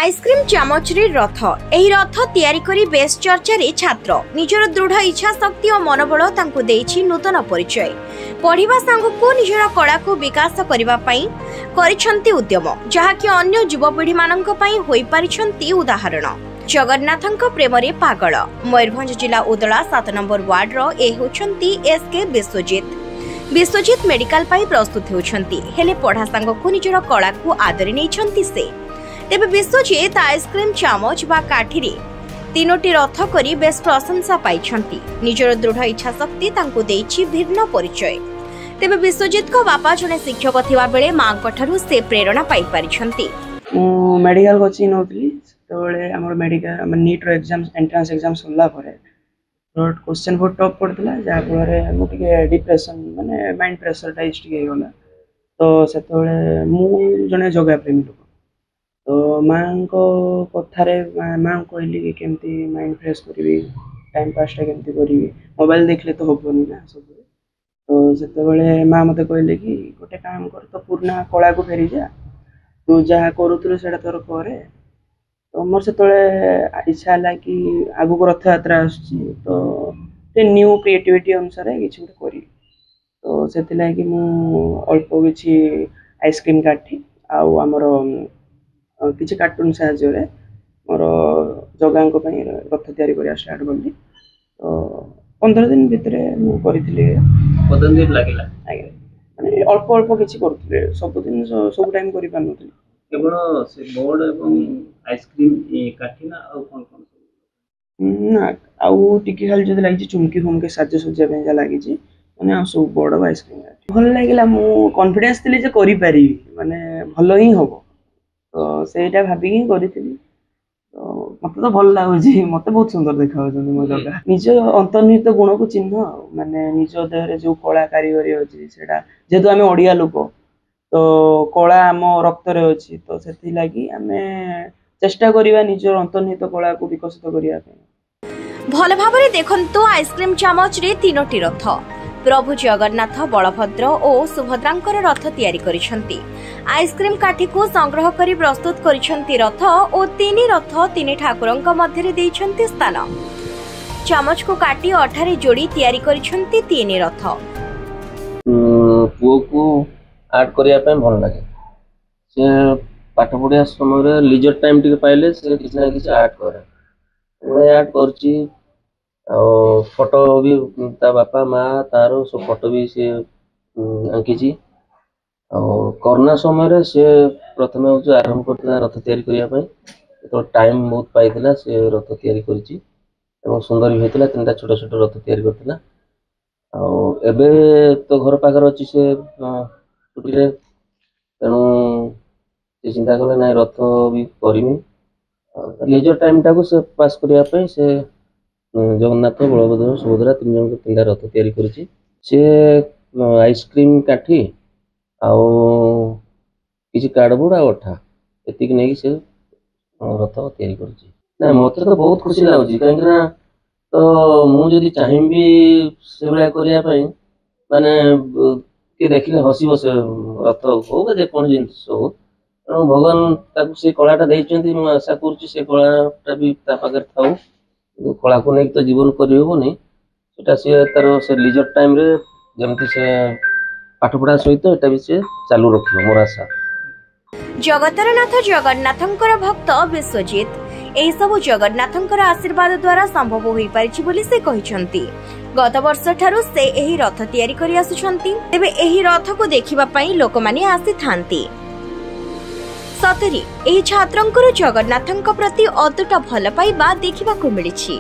Ice cream चामच रे रथ एही रथ तैयारी करी बेस चर्चा रे छात्र निजर दृढ़ इच्छा शक्ति और मनोबल तांको देइछि नूतन परिचय पढ़िबा सांगको निजर कला को विकास करिबा पई करिसंती उद्यम जहाकि अन्य युवपीढ़ी माननक पई होई पारिसंती उदाहरण। जगन्नाथंक प्रेम रे पागल मयूरभंज जिला उदला 7 नंबर वार्ड रो ए होचंती एसके विश्वजित मेडिकल पाई प्रस्तुत होचंती हेले पढ़ा सांगको निजर कला को आदरी नैछंती से तेबे विश्वजित आइसक्रीम चामच बा काठीरे तीनोटी रथ करी बेस प्रशंसा पाइछंती निजर दृढ़ इच्छा शक्ति तांको देइछि भिन्न परिचय। तेबे विश्वजित को बापा जने शिक्षक थिबा बेले मां कठारु से प्रेरणा पाइ पारिछंती। मेडिकल कोचिंग नोतली तबले हमर मेडिकल नीट रो एग्जाम एंट्रेंस एग्जाम सल्ला परे क्वेश्चन बहुत टफ पड़तला जा फलरे मु टिके डिप्रेशन माने माइंड प्रेशर टाइज टिके गला तो सेतबेले मु जने जोगा प्रेमी लोक तो मां को कथारे मां कहली कि केमती माइंड फ्रेश करी टाइम पास केमती करी मोबाइल देखले तो होबनी ना सब तो सेतबेले मां मते कहले कि गोटे काम कर तो पुराना कला को फेरी जा तू जहाँ करूथुल सेटा तोर करे तो मोर सेतबेले इच्छा होला कि आगु को रथ यात्रा आछि तो ते न्यू क्रिएटिविटी अनुसार किछि करी तो सेतिला कि मु अल्प किछि आइसक्रीम काठी आउ हमर किछि कार्टून साहाଯ୍ୟ रे मोर जगांक पई रथ तयारी करिया स्टार्ट करली तो 15 दिन भितरे मु करिथिले 15 दिन लागिला आगे माने अल्प अल्प किछि करथिले सब दिन सब टाइम करि पानथि केवल से बोर्ड एवं आइसक्रीम काठी ना आ कोन कोन ना आउ टिकी खाली जदि लागि चुमकी फुमके साज सज्जा पे जा लागि छी माने आ सब बोर्ड आइसक्रीम काठी भल लागिला मु कॉन्फिडेंस थिले जे करि पारी माने भलो ही होबो तो सेटा भाबी ही करिथिली तो मते तो भल लागुजी मते बहुत सुंदर देखा होजनी मो जगह निज अंतर्निहित गुण को चिन्ह माने निज देह रे जो कला कारीगरी होची सेटा जेतु आमे ओडिया लोक तो कला हम रक्त रे होची तो सेति लागि आमे चेष्टा करिवा निज अंतर्निहित कला को विकसित करिया पे भल भाबरे देखंतो आइसक्रीम चामच रे तीनोटी रथ प्रभु जगन्नाथ बलभद्र और सुभद्रांकर रथ तैयारी करिसंती आइसक्रीम काठी को संग्रह करी प्रस्तुत करिसंती रथ और तीन रथ तीन ठाकुरंक मध्य रे देइसंती स्थान चामच को काटी अठारे जोड़ी तैयारी करिसंती तीन रथ पुओ को आर्ट करिया पे भल लागे से पाठ पढ़िया समय रे लीजर टाइम टिके पाइले से किछ ना किछ आर्ट करे आर्ट करची और फोटो भी ता बापा माँ तारो सब फोटो भी से आंकीची और कोरोना समय रे से प्रथमे जो आरंभ करता रथ तैयारी करिया पई तो टाइम बहुत पाइथिला से रथ तैयारी करची एवं सुंदर भी हेतिला तीनटा छोट छोट रथ तैयारी करथिला और एबे तो घर पाकर अछि से छुट्टी रे तेणु से चिंता करले ना रथ भी करिमी लेजर टाइम टाको से पास करिया पई से जगन्नाथ बलभद्र सुभद्रा तीन जन तीनटा रथ तैयारी करिछि से आइसक्रीम काठी आउ किछि कार्डबोर्ड आ अठा एतिक नै से रथ तैयारी करिछि ना मते तो बहुत खुशी लागुछि काहे ना तो मु जदी चाहिबी से बला करिया पई माने के देखले हसिबो से रथ हो जे कोन जिंस हो भगवान ताकू से कलाटा दैछन्ती मु आशा करछि से कलाटा भी ता पाकर थाउ कला को नहीं तो जीवन करियोनी सेटा से तार से लीजर टाइम रे जेमति से पाठ पढ़ा सहित एटा भी से चालू रखियो मोर आशा। जगतरनाथ जगन्नाथंकर भक्त विश्वजित एही सब जगन्नाथंकर आशीर्वाद द्वारा संभव होई परिछि बोली से कहिसंती गत वर्ष ठारू से एही रथ तैयारी करि आसुछंती तेबे एही रथ को देखिबा पई लोक माने आसी थांती सतरी एही छात्रंकर जगन्नाथंक प्रति अतुट भल पाइबा देखिबा को मिलिछि।